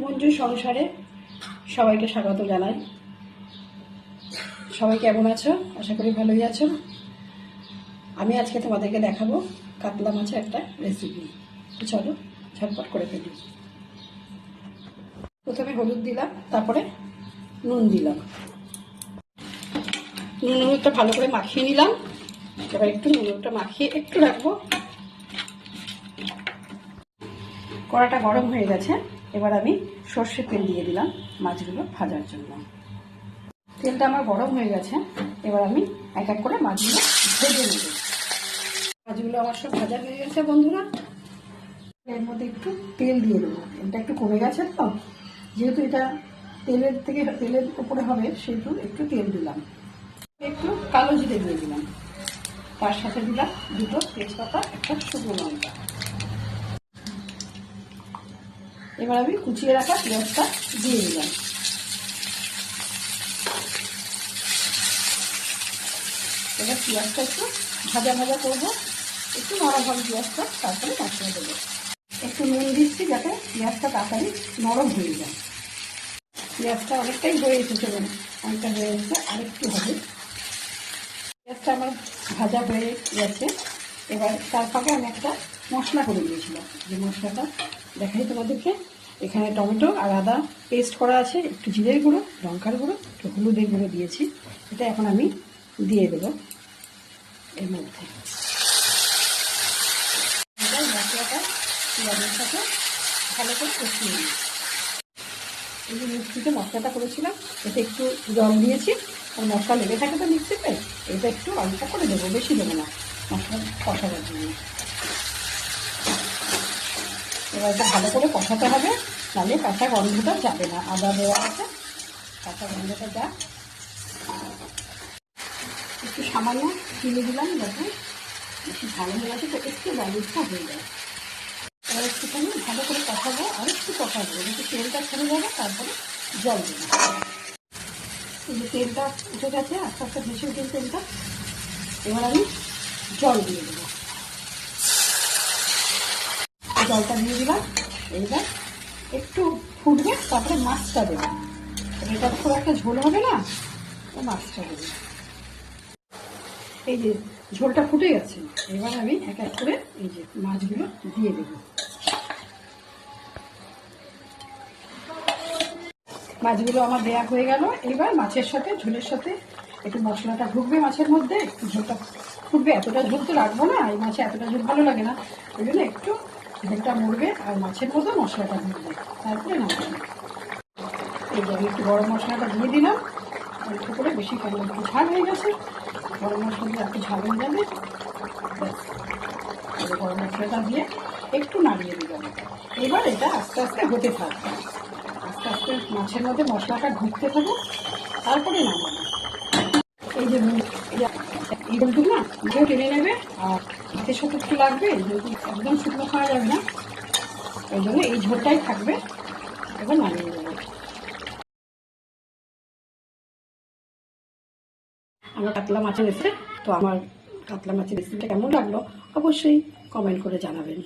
মঞ্জুর সংসারে সবাইকে স্বাগত জানাই। সবাই কেমন আছো? আশা করি ভালোই আছো। আমি আজকে তোমাদেরকে দেখাবো কাতলা মাছের একটা রেসিপি। চলো ঝটপট করে ফেলি। প্রথমে হলুদ দিলাম, তারপরে নুন দিলাম। নুন হলুদটা ভালো করে মাখিয়ে নিলাম। এবার একটু নুন হলুদটা মাখিয়ে একটু রাখবো। কড়াটা গরম হয়ে গেছে। এবার আমি সর্ষের তেল দিয়ে দিলাম মাছগুলো ভাজার জন্য। তেলটা আমার গরম হয়ে গেছে। এবার আমি এক এক করে মাছগুলো ভেজে নেব। মাছগুলো আমার সব ভাজা হয়ে গেছে বন্ধুরা। এর মধ্যে একটু তেল দিয়ে দেবো। এটা একটু কমে গেছে তো, যেহেতু এটা তেলের উপরে হবে সেহেতু একটু তেল দিলাম। একটু কালো জিরে দিয়ে দিলাম। তার সাথে দিলাম দুটো তেজপাতা, একটা শুকনো লঙ্কা। এবার আমি কুচিয়ে রাখা পেঁয়াজটা দিয়ে দিলাম। এবার পেঁয়াজটা একটু ভাজা ভাজা করবো, একটু নরম হবে পেঁয়াজটা, তারপরে মশলা দেবো। একটু নুন দিচ্ছি যাতে পেঁয়াজটা তাড়াতাড়ি নরম হয়ে যায়। পেঁয়াজটা অনেকটাই হয়ে এসেছে, অনেকটা হয়ে গেছে, আরেকটু হবে। পেঁয়াজটা আমার ভাজা হয়ে গেছে। এবার তার ফাঁকে আমি একটা মশলা করে দিয়েছিলাম, যে মশলাটা দেখাই তোমাদেরকে। এখানে টমেটো আর আদা পেস্ট করা আছে, একটু জিরের গুঁড়ো, লঙ্কার গুঁড়ো, একটু হলুদের গুঁড়ো দিয়েছি। এটা এখন আমি দিয়ে দেবো এর মধ্যে। মশলাটা পেঁয়াজের সাথে ভালো করে কষিয়ে নিই। এই যে মিক্সিতে মশলাটা করেছিলাম, এতে একটু জল দিয়েছি, আর মশলা লেগে থাকে তো মিক্সিতে, এটা একটু অল্প করে দেবো, বেশি দেবো না মশলা কষাবার জন্য। এবার এটা ভালো করে কষাতে হবে, নাহলে কাঁচা গন্ধটা যাবে না। আদা দেওয়া আছে, কাঁচা গন্ধটা যা। একটু সামান্য চিনি দিলাম যাতে বেশি ভালো হয়ে গেছে, তো একটু বালিশটা হয়ে যায়। এবার একটুখানি ভালো করে কষাবো, আর একটু কষাবো, যাতে তেলটা ছেড়ে যাবে, তারপরে জল দেবো। এই যে তেলটা উঠে গেছে, আস্তে আস্তে ভেসে উঠে তেলটা। এবার আমি জল দিয়ে দেবো। জলটা দিয়ে দিলাম। এইবার একটু ফুটবে, তারপরে মাছটা দেবো। এটা খুব একটা ঝোল হবে না, মাছটা দেবো। এই যে ঝোলটা ফুটে গেছে, এবার আমি এক এক করে এই যে মাছগুলো দিয়ে দেবো। মাছগুলো আমার দেয়া হয়ে গেল। এবার মাছের সাথে, ঝোলের সাথে একটু মশলাটা ঢুকবে মাছের মধ্যে, একটু ঝোলটা ফুটবে। এতটা ঝোল তো রাখবো না, এই মাছে এতটা ঝোল ভালো লাগে না, ওই জন্য একটু ঝোলটা মরবে আর মাছের মধ্যে মশলাটা ঢুকবে, তারপরে নামবে। এই যে আমি একটু গরম মশলাটা দিয়ে দিলাম অল্প করে, বেশি কেন একটু ঝাল হয়ে গেছে, গরম মশলা দিয়ে একটু ঝাল হয়ে যাবে। গরম মশলাটা দিয়ে একটু নাড়িয়ে দিলাম। এবার এটা আস্তে আস্তে হতে থাকবে, আস্তে আস্তে মাছের মধ্যে মশলাটা ঢুকতে থাকবে, তারপরে নামাবো। এই যে এই ঝোলটুকু না নিজেও টেনে নেবে, আর ভাতের সাথে একটু লাগবে, যেহেতু একদম শুকনো খাওয়া যাবে না, ওই জন্য এই ঝোলটাই থাকবে। এবার নামিয়ে দেবো। আমার কাতলা মাছের রেসিপি, তো আমার কাতলা মাছের রেসিপিটা কেমন লাগলো অবশ্যই কমেন্ট করে জানাবেন।